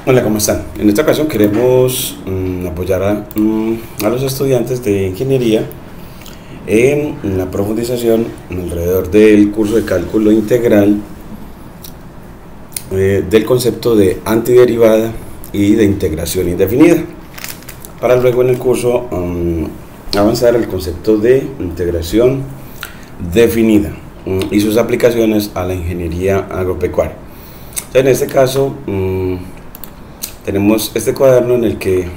Hola, ¿cómo están? En esta ocasión queremos apoyar a los estudiantes de ingeniería en la profundización alrededor del curso de cálculo integral del concepto de antiderivada y de integración indefinida, para luego en el curso avanzar al concepto de integración definida y sus aplicaciones a la ingeniería agropecuaria. En este caso tenemos este cuaderno en el que,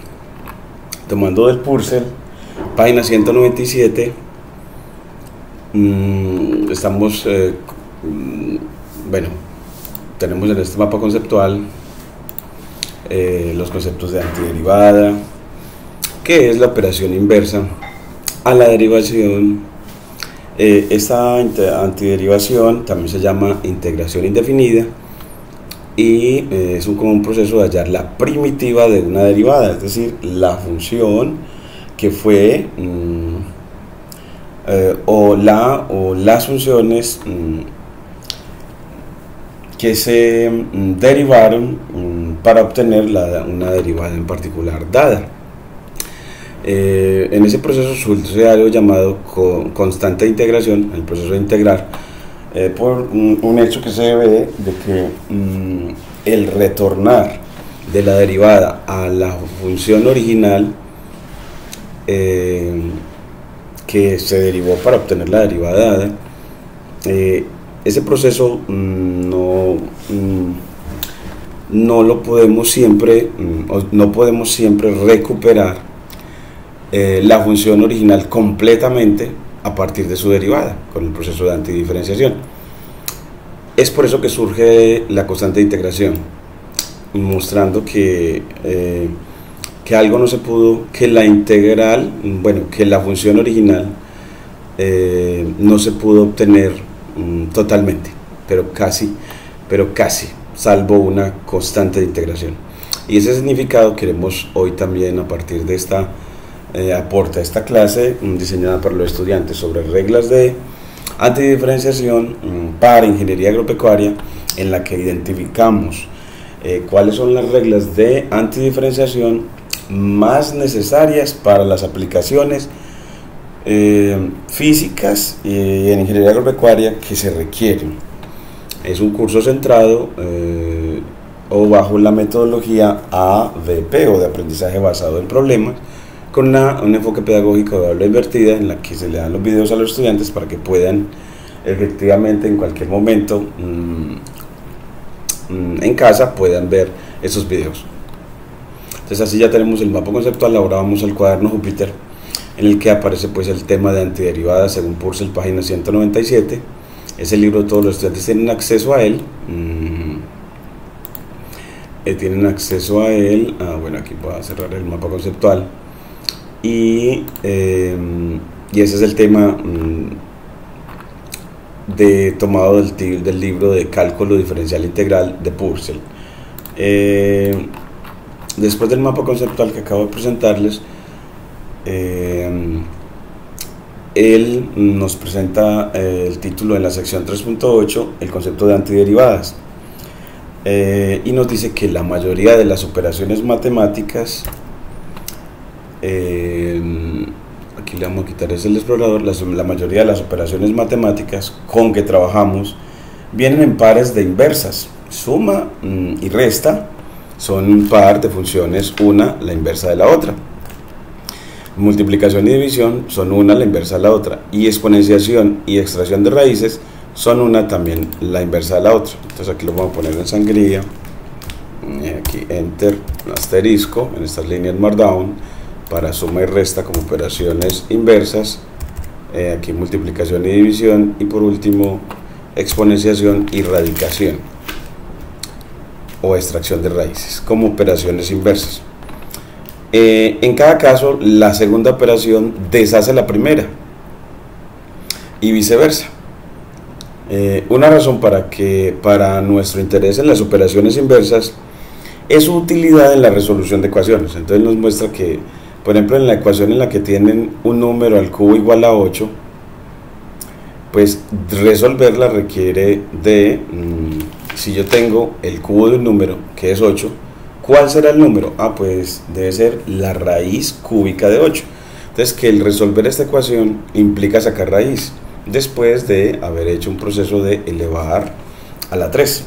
tomando del Purcell, página 197, estamos, tenemos en este mapa conceptual los conceptos de antiderivada, que es la operación inversa a la derivación. Esta antiderivación también se llama integración indefinida y es como un proceso de hallar la primitiva de una derivada, es decir, la función que fue o las funciones que se derivaron para obtener una derivada en particular dada. En ese proceso surge algo llamado constante de integración, el proceso de integrar, por un hecho que se ve de que el retornar de la derivada a la función original que se derivó para obtener la derivada dada, ese proceso no lo podemos siempre, no podemos siempre recuperar la función original completamente a partir de su derivada con el proceso de antidiferenciación. Es por eso que surge la constante de integración, mostrando que algo no se pudo, que la integral, que la función original no se pudo obtener totalmente, pero casi, salvo una constante de integración. Y ese significado queremos hoy también, a partir de esta aporta esta clase diseñada para los estudiantes sobre reglas de antidiferenciación para ingeniería agropecuaria, en la que identificamos cuáles son las reglas de antidiferenciación más necesarias para las aplicaciones físicas en ingeniería agropecuaria que se requieren. Es un curso centrado o bajo la metodología ABP, o de aprendizaje basado en problemas, con un enfoque pedagógico de aula invertida, en la que se le dan los videos a los estudiantes para que puedan efectivamente en cualquier momento en casa puedan ver esos videos. Entonces así ya tenemos el mapa conceptual. Ahora vamos al cuaderno Júpiter, en el que aparece pues el tema de antiderivadas según Purcell, página 197. Ese libro todos los estudiantes tienen acceso a él. Aquí voy a cerrar el mapa conceptual. Y ese es el tema tomado del libro de cálculo diferencial integral de Purcell. Después del mapa conceptual que acabo de presentarles, él nos presenta el título en la sección 3.8, el concepto de antiderivadas, y nos dice que la mayoría de las operaciones matemáticas, aquí le vamos a quitar el explorador, la mayoría de las operaciones matemáticas con que trabajamos vienen en pares de inversas. Suma y resta son un par de funciones, una la inversa de la otra. Multiplicación y división son una la inversa de la otra, y exponenciación y extracción de raíces son una también la inversa de la otra. Entonces aquí lo vamos a poner en sangría, aquí enter, asterisco, en estas líneas markdown, para suma y resta como operaciones inversas, aquí multiplicación y división, y por último exponenciación y radicación o extracción de raíces como operaciones inversas. En cada caso, la segunda operación deshace la primera y viceversa. Una razón para nuestro interés en las operaciones inversas es su utilidad en la resolución de ecuaciones. Entonces nos muestra que, por ejemplo, en la ecuación en la que tienen un número al cubo igual a 8, pues resolverla requiere de, si yo tengo el cubo de un número que es 8, ¿Cuál será el número? Pues debe ser la raíz cúbica de 8. Entonces, que el resolver esta ecuación implica sacar raíz después de haber hecho un proceso de elevar a la 3.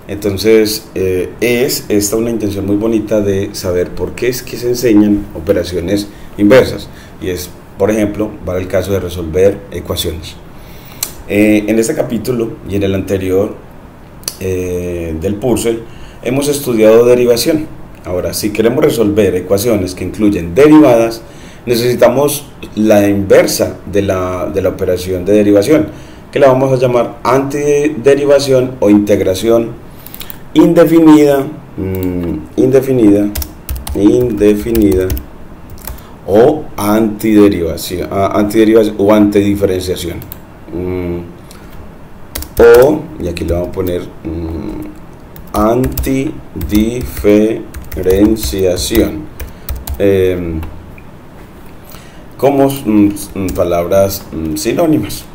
Entonces, es esta una intención muy bonita de saber por qué es que se enseñan operaciones inversas. Y es, por ejemplo, para el caso de resolver ecuaciones. En este capítulo y en el anterior del Purcell hemos estudiado derivación. Ahora, si queremos resolver ecuaciones que incluyen derivadas, necesitamos la inversa de la operación de derivación, que la vamos a llamar antiderivación o integración indefinida o antiderivación o antediferenciación. Y aquí le vamos a poner antidiferenciación como palabras sinónimas.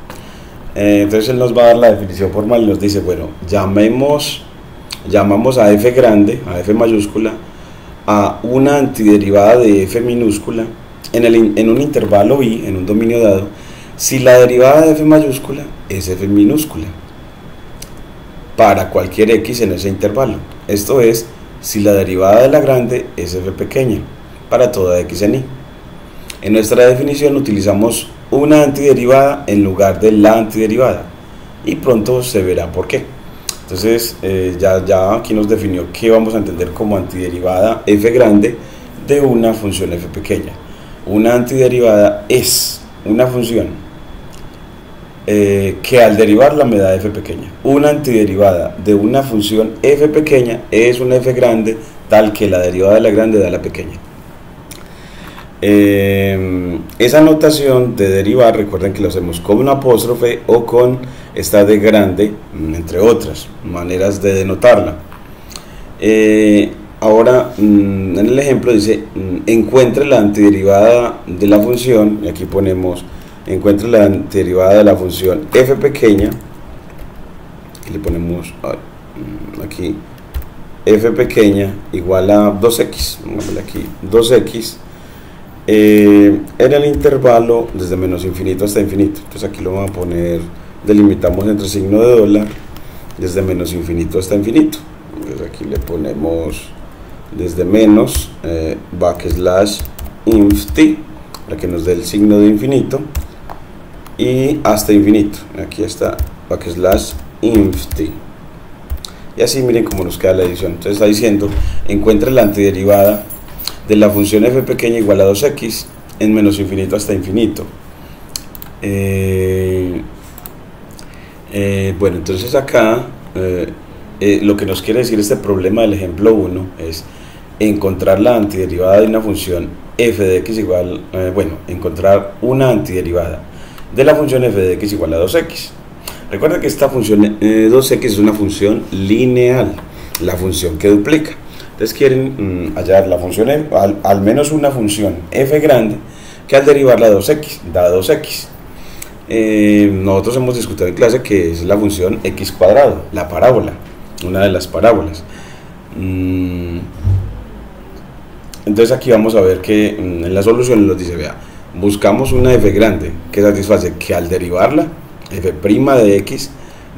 Entonces él nos va a dar la definición formal y nos dice, bueno, llamamos a f grande, a f mayúscula, a una antiderivada de f minúscula en un intervalo i, en un dominio dado, si la derivada de f mayúscula es f minúscula para cualquier x en ese intervalo. Esto es, si la derivada de la grande es f pequeña para toda x en i. En nuestra definición utilizamos una antiderivada en lugar de la antiderivada y pronto se verá por qué. Entonces ya aquí nos definió qué vamos a entender como antiderivada f grande de una función f pequeña. Una antiderivada es una función que al derivarla me da f pequeña. Una antiderivada de una función f pequeña es una f grande tal que la derivada de la grande da la pequeña. Esa notación de derivar, recuerden que lo hacemos con un apóstrofe o con esta de grande, entre otras maneras de denotarla. Ahora, en el ejemplo dice, encuentre la antiderivada de la función, y aquí ponemos, encuentre la antiderivada de la función f pequeña, y le ponemos aquí, f pequeña igual a 2x, pongámosle aquí, 2x, en el intervalo desde menos infinito hasta infinito. Entonces aquí lo vamos a poner, delimitamos entre signo de dólar, desde menos infinito hasta infinito. Entonces aquí le ponemos desde menos backslash inf t para que nos dé el signo de infinito y hasta infinito. Aquí está backslash inf t. Y así miren cómo nos queda la edición. Entonces está diciendo, encuentre la antiderivada de la función f pequeña igual a 2x en menos infinito hasta infinito. Bueno, entonces acá lo que nos quiere decir este problema del ejemplo 1 es encontrar la antiderivada de una función f de x igual, encontrar una antiderivada de la función f de x igual a 2x. Recuerda que esta función 2x es una función lineal, la función que duplica. Entonces quieren hallar la función f, al menos una función f grande que al derivarla 2x da 2x. Nosotros hemos discutido en clase que es la función x cuadrado, la parábola, una de las parábolas. Entonces aquí vamos a ver que en la solución nos dice, vea, buscamos una f grande que satisface que al derivarla f' de x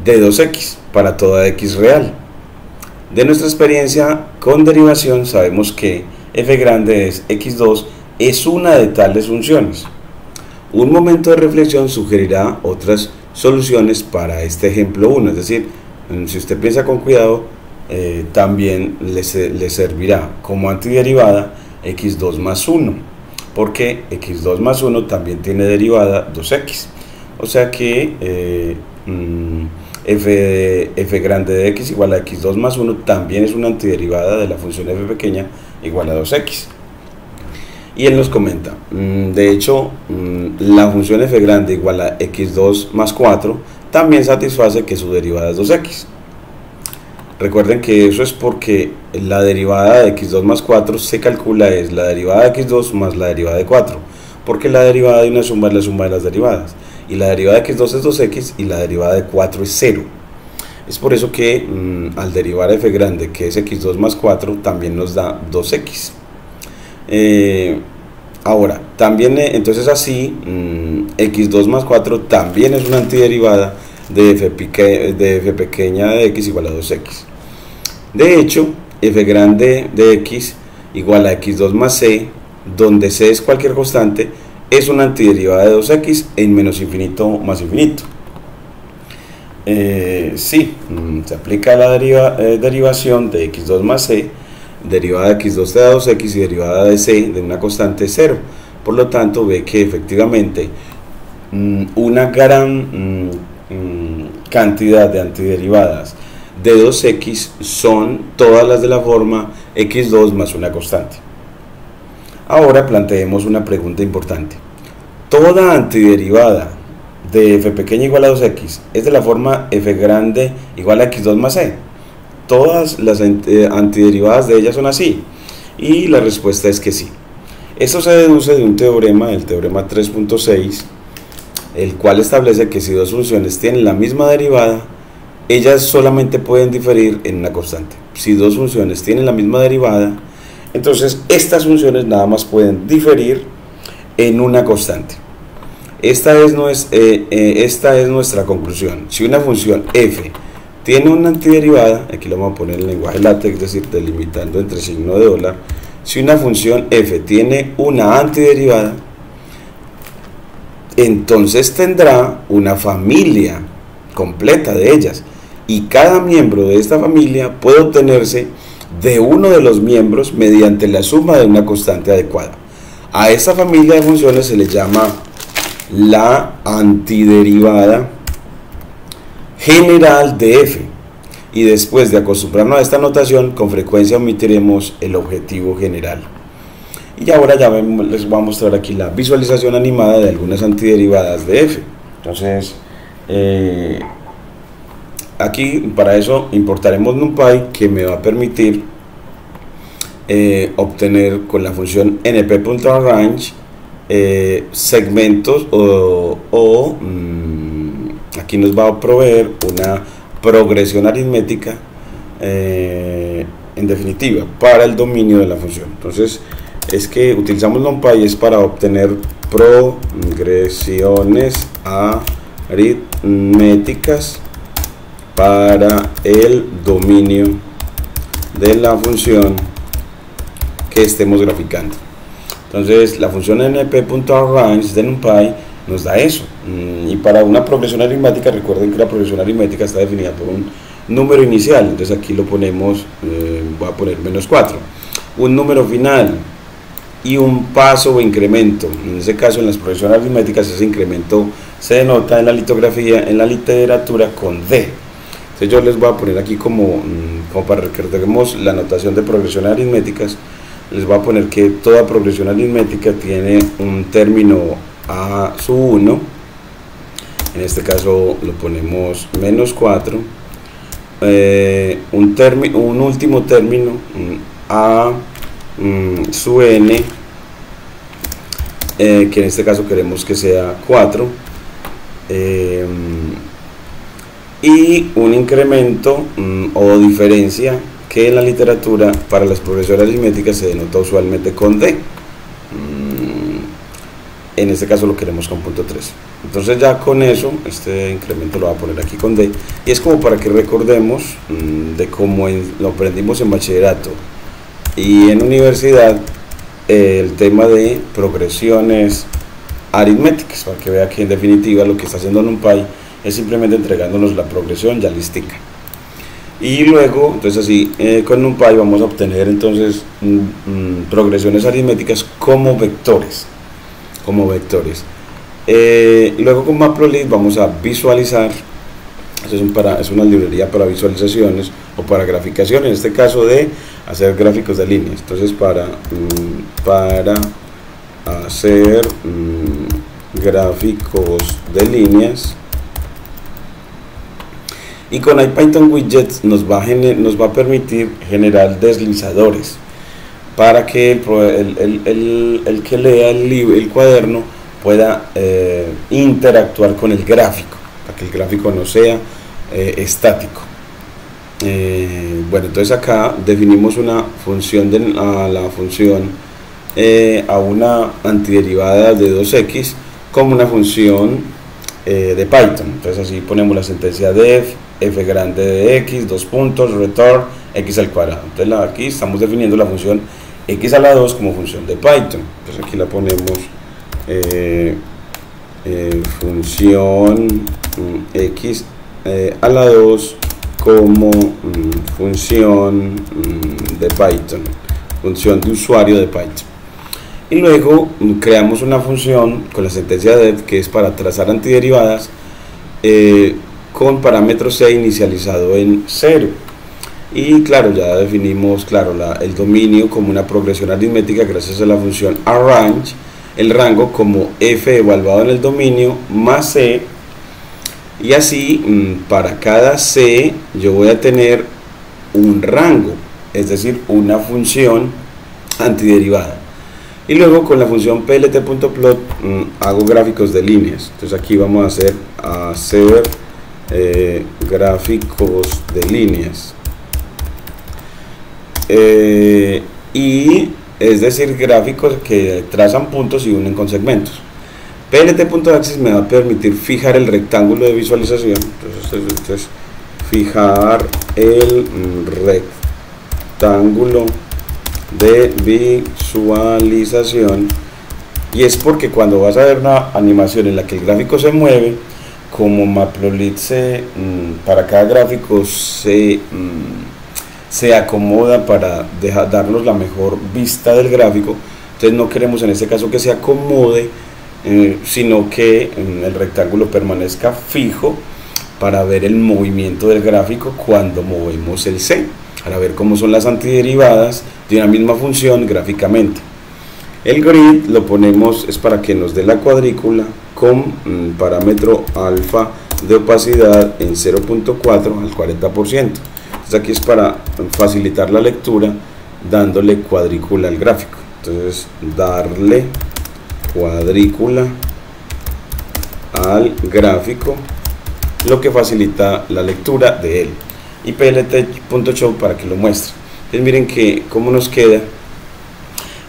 de 2x para toda x real. De nuestra experiencia con derivación sabemos que f grande es x2 es una de tales funciones. Un momento de reflexión sugerirá otras soluciones para este ejemplo 1, es decir, si usted piensa con cuidado, también le servirá como antiderivada x2 más 1, porque x2 más 1 también tiene derivada 2x, o sea que f grande de x igual a x2 más 1 también es una antiderivada de la función f pequeña igual a 2x. Y él nos comenta, de hecho, la función f grande igual a x2 más 4 también satisface que su derivada es 2x. Recuerden que eso es porque la derivada de x2 más 4 se calcula es la derivada de x2 más la derivada de 4, porque la derivada de una suma es la suma de las derivadas, y la derivada de x2 es 2x y la derivada de 4 es 0. Es por eso que al derivar f grande, que es x2 más 4, también nos da 2x. Ahora, también, entonces así, x2 más 4 también es una antiderivada de f pequeña de x igual a 2x. De hecho, f grande de x igual a x2 más c, donde c es cualquier constante, es una antiderivada de 2x en menos infinito más infinito. Sí, se aplica la derivación de x2 más c, derivada de x2 te da 2x y derivada de c de una constante 0. Por lo tanto, ve que efectivamente una gran cantidad de antiderivadas de 2x son todas las de la forma x2 más una constante. Ahora planteemos una pregunta importante. ¿Toda antiderivada de f pequeña igual a 2x es de la forma f grande igual a x2 más c? Todas las antiderivadas de ellas son así, y la respuesta es que sí. Esto se deduce de un teorema, el teorema 3.6, el cual establece que si dos funciones tienen la misma derivada, ellas solamente pueden diferir en una constante. Si dos funciones tienen la misma derivada, entonces estas funciones nada más pueden diferir en una constante. Esta es nuestra conclusión. Si una función f tiene una antiderivada, aquí lo vamos a poner en lenguaje LaTeX, es decir, delimitando entre signo de dólar. Si una función f tiene una antiderivada, entonces tendrá una familia completa de ellas, y cada miembro de esta familia puede obtenerse de uno de los miembros mediante la suma de una constante adecuada. A esta familia de funciones se le llama la antiderivada general de f, y después de acostumbrarnos a esta notación, con frecuencia omitiremos el objetivo general. Y ahora ya les voy a mostrar aquí la visualización animada de algunas antiderivadas de f. Entonces, aquí para eso importaremos NumPy, que me va a permitir obtener con la función np.arrange segmentos aquí nos va a proveer una progresión aritmética en definitiva para el dominio de la función. Entonces es que utilizamos NumPy es para obtener progresiones aritméticas para el dominio de la función que estemos graficando. Entonces la función np.arrange de NumPy nos da eso, y para una progresión aritmética, recuerden que la progresión aritmética está definida por un número inicial, entonces aquí lo ponemos, voy a poner menos 4, un número final y un paso o incremento. En ese caso, en las progresiones aritméticas, ese incremento se denota en la litografía, en la literatura, con D. Entonces yo les voy a poner aquí como para que recordemos la notación de progresiones aritméticas, les voy a poner que toda progresión aritmética tiene un término a sub 1, en este caso lo ponemos menos 4, un último término a sub n, que en este caso queremos que sea 4, y un incremento o diferencia que en la literatura para las progresiones aritméticas se denota usualmente con D. En este caso lo queremos con punto 3. Entonces ya con eso, este incremento lo voy a poner aquí con D, y es como para que recordemos de cómo lo aprendimos en bachillerato y en universidad, el tema de progresiones aritméticas, para que vea que en definitiva lo que está haciendo NumPy es simplemente entregándonos la progresión ya listica. Y luego, entonces así, con NumPy vamos a obtener entonces progresiones aritméticas como vectores. Luego con Matplotlib vamos a visualizar, es una librería para visualizaciones o para graficación, en este caso de hacer gráficos de líneas. Entonces para hacer gráficos de líneas, y con IPython Widgets nos va a permitir generar deslizadores para que el que lea el cuaderno pueda interactuar con el gráfico, para que el gráfico no sea estático. bueno, entonces acá definimos una función la función a una antiderivada de 2x como una función de Python. Entonces así ponemos la sentencia def f grande de x, dos puntos, return x al cuadrado. Entonces aquí estamos definiendo la función x a la 2 como función de Python. Entonces aquí la ponemos función x a la 2 como función de Python, función de usuario de Python. Y luego creamos una función con la sentencia def que es para trazar antiderivadas con parámetro c inicializado en 0. Y claro, ya definimos el dominio como una progresión aritmética gracias a la función arrange, el rango como f evaluado en el dominio más c, y así para cada c yo voy a tener un rango, es decir, una función antiderivada. Y luego con la función plt.plot hago gráficos de líneas. Entonces aquí vamos a hacer gráficos de líneas. Y es decir, gráficos que trazan puntos y unen con segmentos. plt.axis me va a permitir fijar el rectángulo de visualización. Entonces fijar el rectángulo de visualización, y es porque cuando vas a ver una animación en la que el gráfico se mueve, como Matplotlib para cada gráfico se acomoda para darnos la mejor vista del gráfico. Entonces no queremos en este caso que se acomode, sino que el rectángulo permanezca fijo para ver el movimiento del gráfico cuando movemos el C, para ver cómo son las antiderivadas de una misma función gráficamente. El grid lo ponemos es para que nos dé la cuadrícula con parámetro alfa de opacidad en 0.4 al 40%. Entonces aquí es para facilitar la lectura dándole cuadrícula al gráfico. Entonces darle cuadrícula al gráfico, lo que facilita la lectura de él, y plt.show para que lo muestre. Entonces miren que cómo nos queda,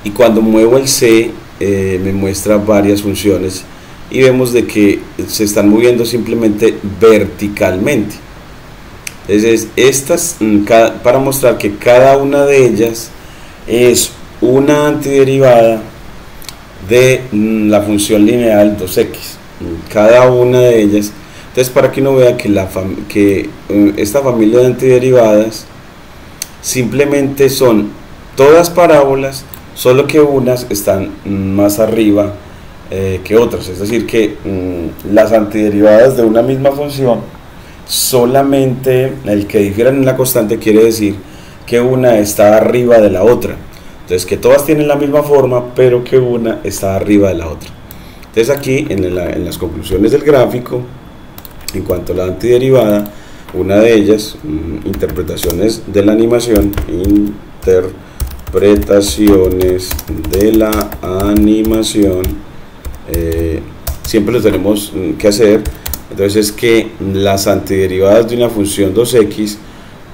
y cuando muevo el C me muestra varias funciones y vemos de que se están moviendo simplemente verticalmente. Entonces estas para mostrar que cada una de ellas es una antiderivada de la función lineal 2x, cada una de ellas. Entonces para que uno vea que esta familia de antiderivadas simplemente son todas parábolas, solo que unas están más arriba que otras. Es decir, que las antiderivadas de una misma función, solamente el que difieran en la constante quiere decir que una está arriba de la otra. Entonces que todas tienen la misma forma, pero que una está arriba de la otra. Entonces aquí en las conclusiones del gráfico, en cuanto a la antiderivada, una de ellas, interpretaciones de la animación, siempre lo tenemos que hacer. Entonces es que las antiderivadas de una función 2x,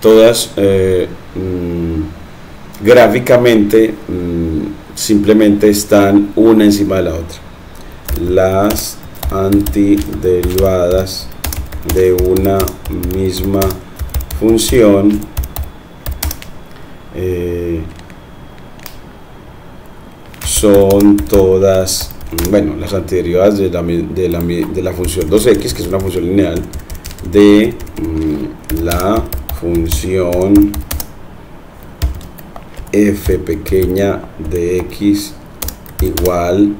todas gráficamente simplemente están una encima de la otra. Las antiderivadas de una misma función son todas, bueno, las antiderivadas de la función 2x, que es una función lineal, de la función f pequeña de x igual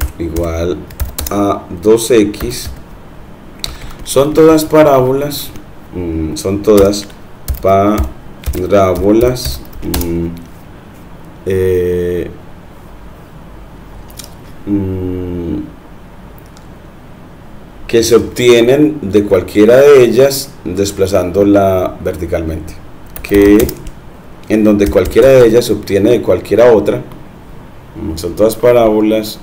a 2x, son todas parábolas, que se obtienen de cualquiera de ellas desplazándola verticalmente, en donde cualquiera de ellas se obtiene de cualquiera otra. Son todas parábolas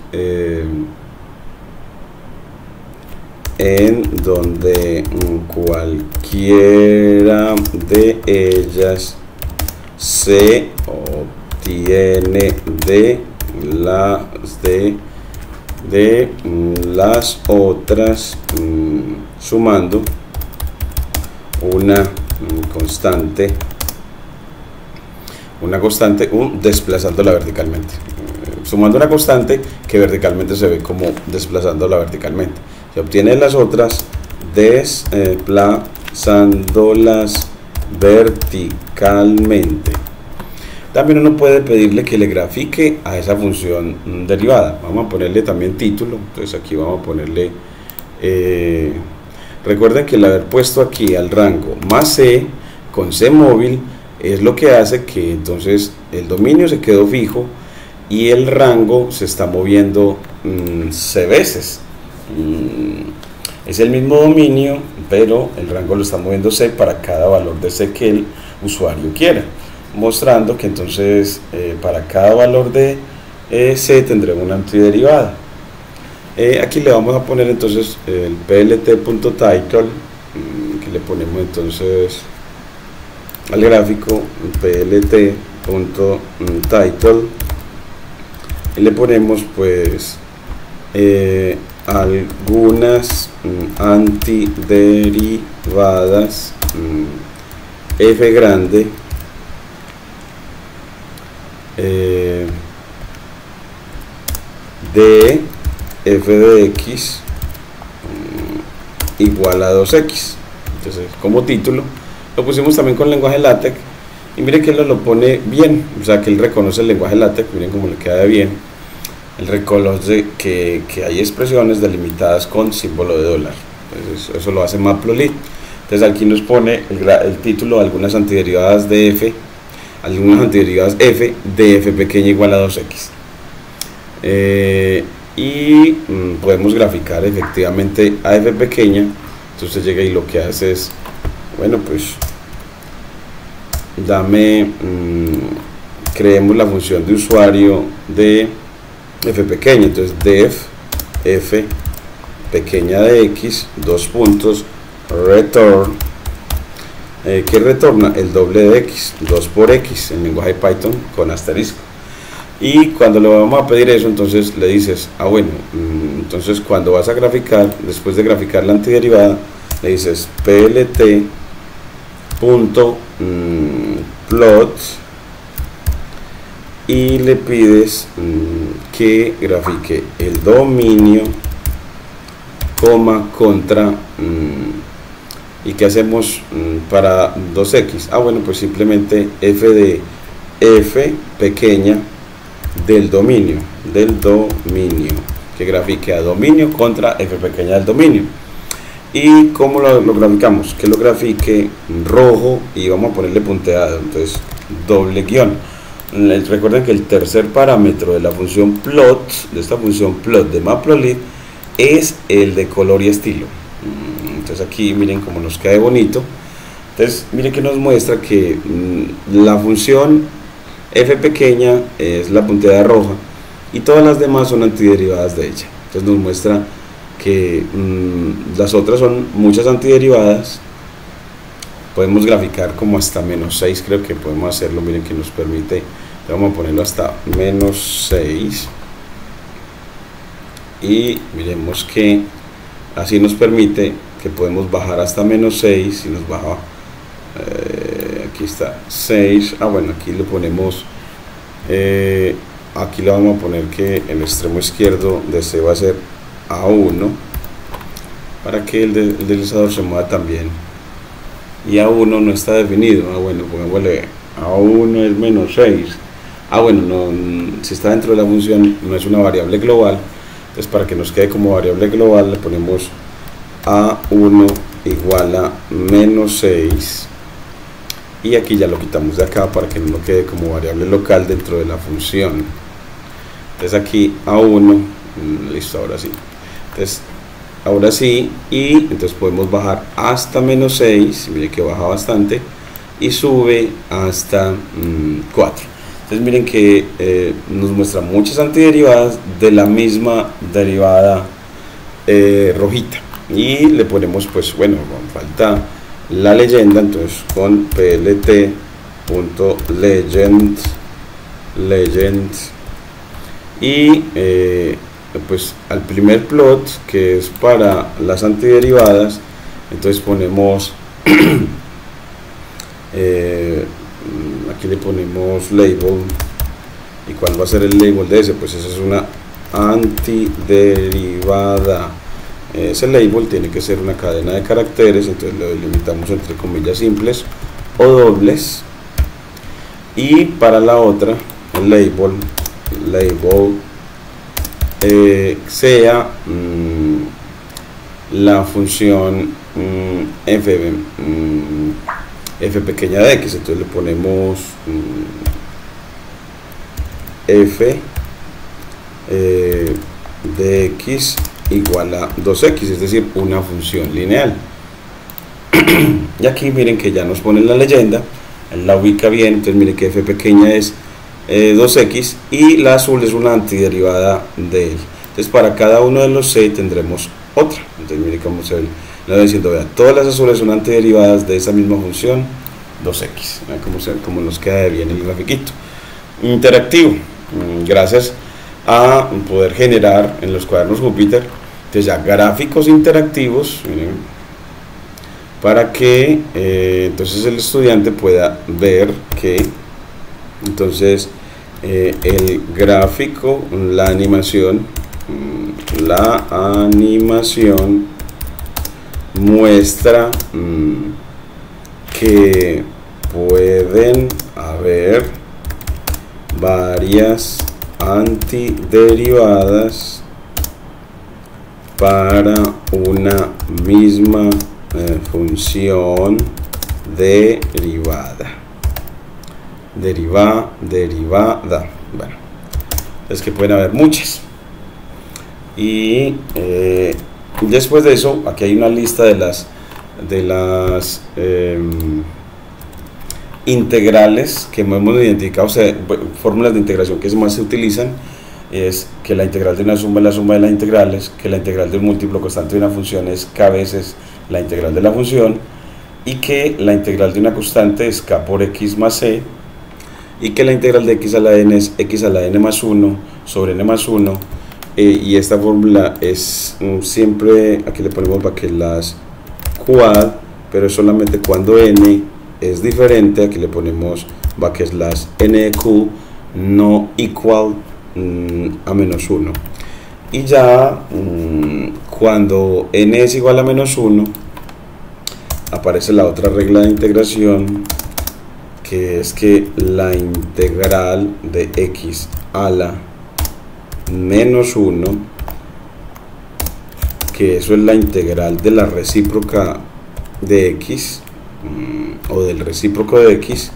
en donde cualquiera de ellas se obtiene de las otras sumando una constante desplazándola verticalmente, sumando una constante que verticalmente se ve como desplazándola verticalmente. Se obtiene las otras desplazándolas verticalmente. También uno puede pedirle que le grafique a esa función derivada. Vamos a ponerle también título. Entonces aquí vamos a ponerle recuerden que el haber puesto aquí al rango más C con C móvil es lo que hace que entonces el dominio se quedó fijo y el rango se está moviendo C veces. Es el mismo dominio, pero el rango lo está moviendo C para cada valor de C que el usuario quiera, mostrando que entonces para cada valor de C tendremos una antiderivada. Aquí le vamos a poner entonces el plt.title, que le ponemos entonces al gráfico plt.title y le ponemos pues algunas antiderivadas f grande de f de x igual a 2x. Entonces como título lo pusimos también con lenguaje LaTeX y miren que él lo pone bien, o sea que él reconoce el lenguaje LaTeX, miren cómo le queda bien. Él reconoce que hay expresiones delimitadas con símbolo de dólar. Entonces, eso lo hace Matplotlib. Entonces aquí nos pone el título de algunas antiderivadas de f, de f pequeña igual a 2x. Y podemos graficar efectivamente a f pequeña. Entonces llega y lo que hace es, bueno, pues creemos la función de usuario de f pequeña. Entonces def f pequeña de x, dos puntos, return, que retorna el doble de x, 2 por x en lenguaje Python con asterisco. Y cuando le vamos a pedir eso, entonces le dices, bueno, entonces cuando vas a graficar, después de graficar la antiderivada, le dices plt.plot y le pides que grafique el dominio, contra, y que hacemos para 2x. Bueno, pues simplemente f de f pequeña del dominio, que grafique a dominio contra f pequeña del dominio. ¿Y cómo lo graficamos? Que lo grafique rojo y vamos a ponerle punteado, entonces doble guión. Recuerden que el tercer parámetro de la función plot, de esta función plot de Matplotlib, es el de color y estilo. Entonces aquí miren cómo nos queda bonito. Entonces miren que nos muestra que la función f pequeña es la punteada roja y todas las demás son antiderivadas de ella. Entonces nos muestra que las otras son muchas antiderivadas. Podemos graficar como hasta -6, creo que podemos hacerlo. Miren que nos permite, vamos a ponerlo hasta -6 y miremos que así nos permite que podemos bajar hasta -6 y nos baja, aquí está 6. Bueno, aquí le ponemos, aquí le vamos a poner que el extremo izquierdo de C va a ser A1 para que el deslizador se mueva también, y A1 no está definido. Bueno, pongámosle A1 es -6. Bueno, no, si está dentro de la función no es una variable global, entonces para que nos quede como variable global le ponemos A1 igual a -6 y aquí ya lo quitamos de acá para que no quede como variable local dentro de la función. Entonces aquí A1, listo, ahora sí. Entonces ahora sí, y entonces podemos bajar hasta -6, mire que baja bastante, y sube hasta 4. Entonces miren que nos muestra muchas antiderivadas de la misma derivada rojita. y le ponemos, pues bueno, falta la leyenda, entonces con plt.legend y pues al primer plot, que es para las antiderivadas, entonces ponemos aquí le ponemos label. ¿Y cuál va a ser el label de ese? Pues esa es una antiderivada. Ese label tiene que ser una cadena de caracteres, entonces lo delimitamos entre comillas simples o dobles. Y para la otra, el label sea la función f pequeña de x, entonces le ponemos f de x igual a 2x, es decir, una función lineal. Y aquí miren que ya nos ponen la leyenda, la ubica bien, entonces miren que f pequeña es 2x y la azul es una antiderivada de él. Entonces para cada uno de los c tendremos otra. Entonces miren cómo se ve, le voy diciendo, vean, todas las azules son antiderivadas de esa misma función 2x. Vean cómo nos queda bien el grafiquito interactivo, gracias a poder generar en los cuadernos Júpiter entonces ya gráficos interactivos, miren, para que entonces el estudiante pueda ver que entonces el gráfico, la animación muestra que pueden haber varias antiderivadas para una misma función derivada. Bueno, es que pueden haber muchas. Y después de eso, aquí hay una lista de las integrales que hemos identificado, o sea, fórmulas de integración que más se utilizan. Es que la integral de una suma es la suma de las integrales, que la integral de un múltiplo constante de una función es k veces la integral de la función, y que la integral de una constante es k por x más c, y que la integral de x a la n es x a la n más 1 sobre n más 1, y esta fórmula es siempre, aquí le ponemos baquelas quad, pero es solamente cuando n es diferente, aquí le ponemos baquelas nq no equal a menos 1, y ya cuando n es igual a menos 1 aparece la otra regla de integración, que es que la integral de x a la menos 1, que eso es la integral de la recíproca de x o del recíproco de x,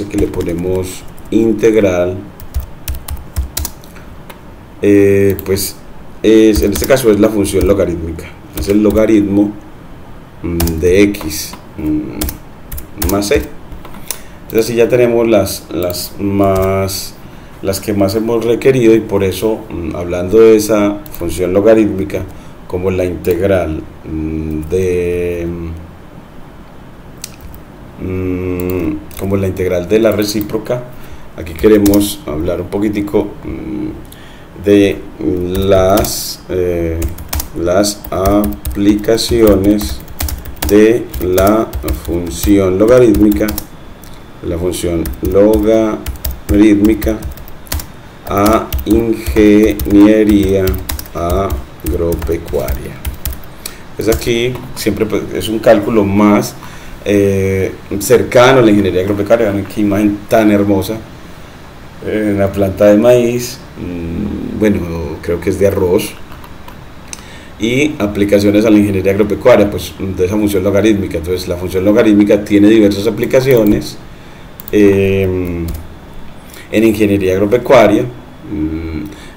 aquí le ponemos integral, pues en este caso es la función logarítmica, es el logaritmo de x más c. Entonces así ya tenemos las que más hemos requerido, y por eso hablando de esa función logarítmica como la integral de la recíproca, aquí queremos hablar un poquitico de las aplicaciones de la función logarítmica, a ingeniería agropecuaria. Pues aquí siempre es un cálculo más cercano a la ingeniería agropecuaria. Vean qué imagen tan hermosa, en la planta de maíz, bueno, creo que es de arroz, y aplicaciones a la ingeniería agropecuaria, pues de esa función logarítmica. Entonces la función logarítmica tiene diversas aplicaciones en ingeniería agropecuaria.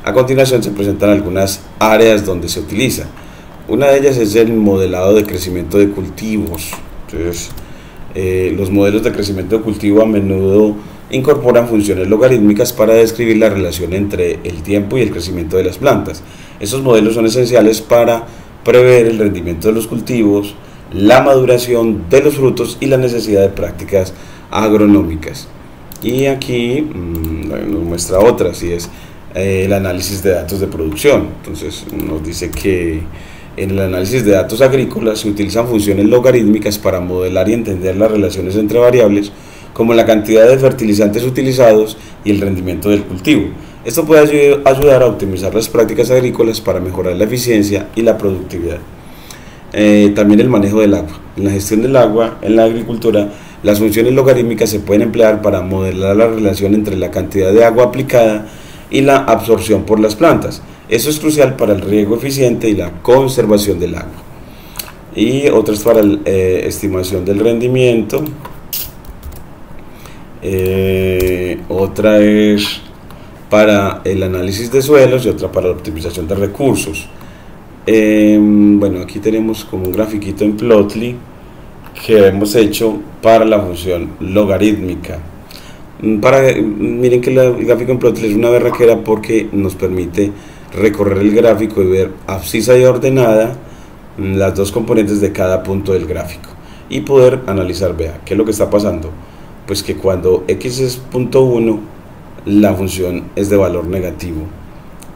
A continuación se presentan algunas áreas donde se utiliza. Una de ellas es el modelado de crecimiento de cultivos. Entonces los modelos de crecimiento de cultivo a menudo incorporan funciones logarítmicas para describir la relación entre el tiempo y el crecimiento de las plantas. Estos modelos son esenciales para prever el rendimiento de los cultivos, la maduración de los frutos y la necesidad de prácticas agronómicas. Y aquí nos muestra otra, si es el análisis de datos de producción. Entonces nos dice que en el análisis de datos agrícolas se utilizan funciones logarítmicas para modelar y entender las relaciones entre variables como la cantidad de fertilizantes utilizados y el rendimiento del cultivo. Esto puede ayudar a optimizar las prácticas agrícolas para mejorar la eficiencia y la productividad. También el manejo del agua. En la gestión del agua en la agricultura, las funciones logarítmicas se pueden emplear para modelar la relación entre la cantidad de agua aplicada y la absorción por las plantas. Eso es crucial para el riego eficiente y la conservación del agua. Y otras para la estimación del rendimiento. Otra es para el análisis de suelos y otra para la optimización de recursos. Bueno, aquí tenemos como un grafiquito en Plotly que hemos hecho para la función logarítmica. Miren que el gráfico en Plotly es una berraquera porque nos permite recorrer el gráfico y ver abscisa y ordenada las dos componentes de cada punto del gráfico y poder analizar, vea, qué es lo que está pasando. Pues que cuando x es 0.1, la función es de valor negativo,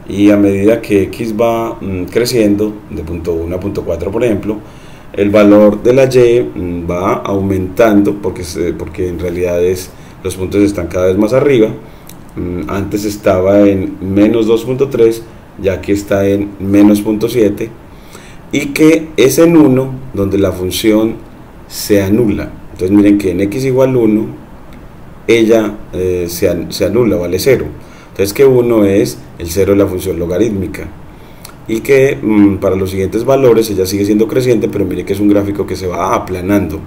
y a medida que x va creciendo de 0.1 a 0.4, por ejemplo, el valor de la y va aumentando porque en realidad los puntos están cada vez más arriba. Antes estaba en menos 2.3, ya que está en menos 0.7, y que es en 1 donde la función se anula. Entonces miren que en x igual 1 ella se anula, vale 0. Entonces que 1 es el 0 de la función logarítmica, y que para los siguientes valores ella sigue siendo creciente, pero mire que es un gráfico que se va aplanando.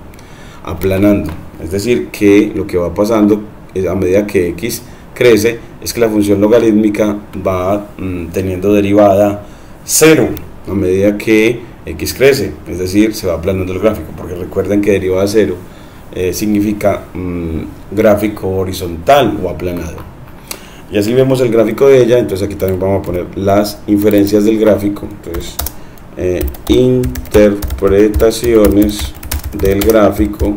Es decir, que lo que va pasando es, a medida que x crece, es que la función logarítmica va teniendo derivada 0 a medida que x crece, es decir, se va aplanando el gráfico, porque recuerden que derivada 0 significa gráfico horizontal o aplanado. Y así vemos el gráfico de ella. Entonces aquí también vamos a poner las inferencias del gráfico. Entonces interpretaciones del gráfico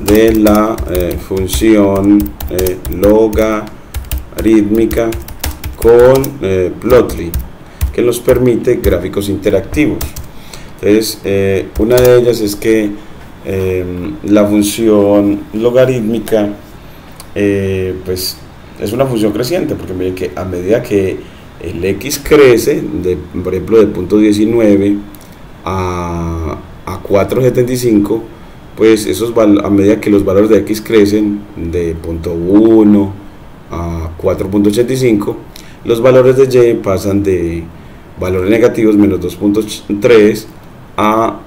de la función logarítmica con Plotly, que nos permite gráficos interactivos. Entonces una de ellas es que la función logarítmica pues es una función creciente, porque miren que a medida que el x crece, por ejemplo de 0.19 a 4.75, pues a medida que los valores de x crecen de 0.1 a 4.85, los valores de y pasan de valores negativos menos 2.3 a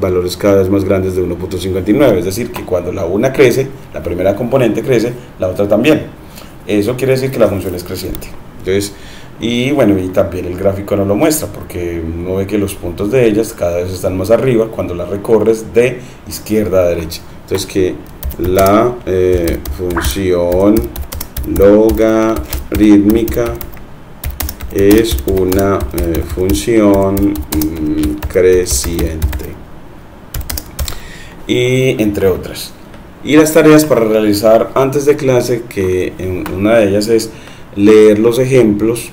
valores cada vez más grandes de 1.59, es decir, que cuando la una crece, la primera componente crece, la otra también. Eso quiere decir que la función es creciente. Entonces, y bueno, y también el gráfico nos lo muestra, porque uno ve que los puntos de ellas cada vez están más arriba cuando la recorres de izquierda a derecha. Entonces que la función logarítmica es una función creciente, y entre otras. Y las tareas para realizar antes de clase, que una de ellas es leer los ejemplos.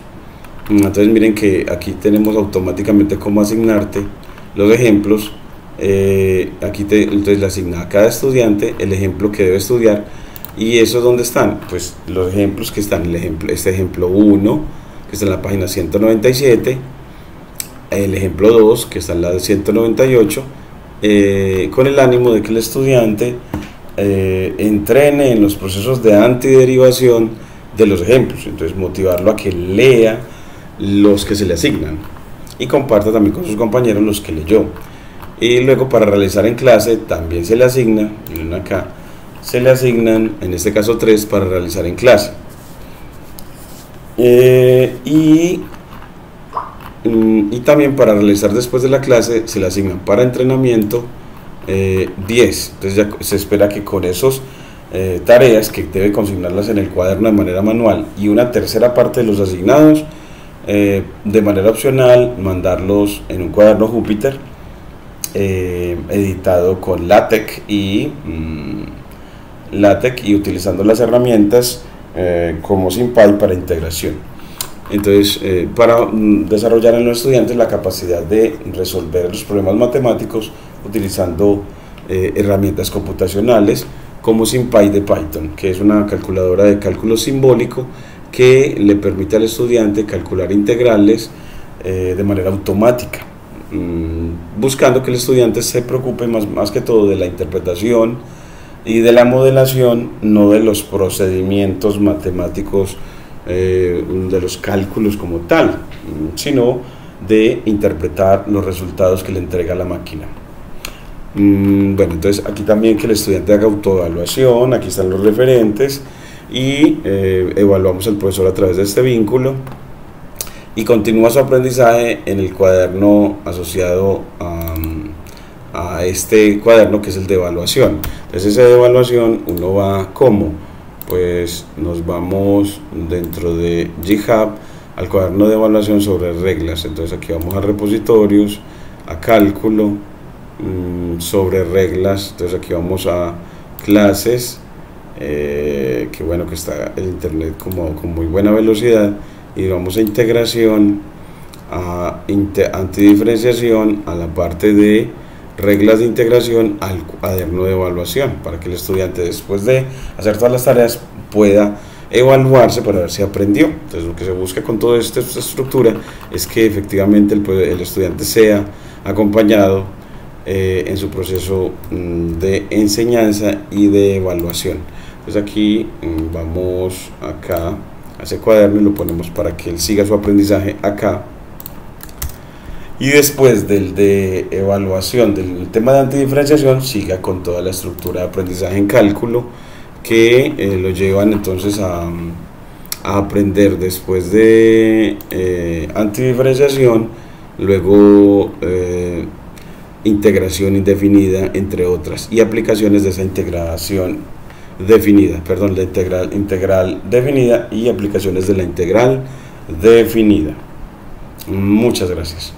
Entonces miren que aquí tenemos automáticamente cómo asignarte los ejemplos. Entonces le asigna a cada estudiante el ejemplo que debe estudiar. ¿Y eso dónde están? Pues los ejemplos que están, este ejemplo 1, que está en la página 197, el ejemplo 2, que está en la 198, con el ánimo de que el estudiante entrene en los procesos de antiderivación de los ejemplos. Entonces motivarlo a que lea los que se le asignan y comparta también con sus compañeros los que leyó. Y luego para realizar en clase también se le asigna, miren acá, se le asignan en este caso 3 para realizar en clase. Y también para realizar después de la clase se le asignan para entrenamiento 10. Entonces ya se espera que con esos tareas que debe consignarlas en el cuaderno de manera manual, y una tercera parte de los asignados de manera opcional mandarlos en un cuaderno Jupyter editado con LaTeX y utilizando las herramientas como SymPy para integración. Entonces, para desarrollar en los estudiantes la capacidad de resolver los problemas matemáticos utilizando herramientas computacionales como SymPy de Python, que es una calculadora de cálculo simbólico que le permite al estudiante calcular integrales de manera automática, buscando que el estudiante se preocupe más que todo de la interpretación y de la modelación, no de los procedimientos matemáticos, de los cálculos como tal, sino de interpretar los resultados que le entrega la máquina. Bueno, entonces aquí también que el estudiante haga autoevaluación, aquí están los referentes y evaluamos al profesor a través de este vínculo, y continúa su aprendizaje en el cuaderno asociado a este cuaderno, que es el de evaluación. Entonces ese de evaluación uno va como, pues nos vamos dentro de GitHub al cuaderno de evaluación sobre reglas. Entonces aquí vamos a repositorios, a cálculo, sobre reglas. Entonces aquí vamos a clases, que bueno que está el internet como con muy buena velocidad, y vamos a integración, a antidiferenciación, a la parte de reglas de integración, al cuaderno de evaluación, para que el estudiante, después de hacer todas las tareas, pueda evaluarse para ver si aprendió. Entonces lo que se busca con toda esta estructura es que efectivamente el estudiante sea acompañado en su proceso de enseñanza y de evaluación. Entonces aquí vamos acá a ese cuaderno y lo ponemos para que él siga su aprendizaje acá. Y después del de evaluación del tema de antidiferenciación, siga con toda la estructura de aprendizaje en cálculo, que lo llevan entonces a aprender después de antidiferenciación, luego integración indefinida, entre otras, y aplicaciones de esa integración definida, perdón, la integral definida y aplicaciones de la integral definida. Muchas gracias.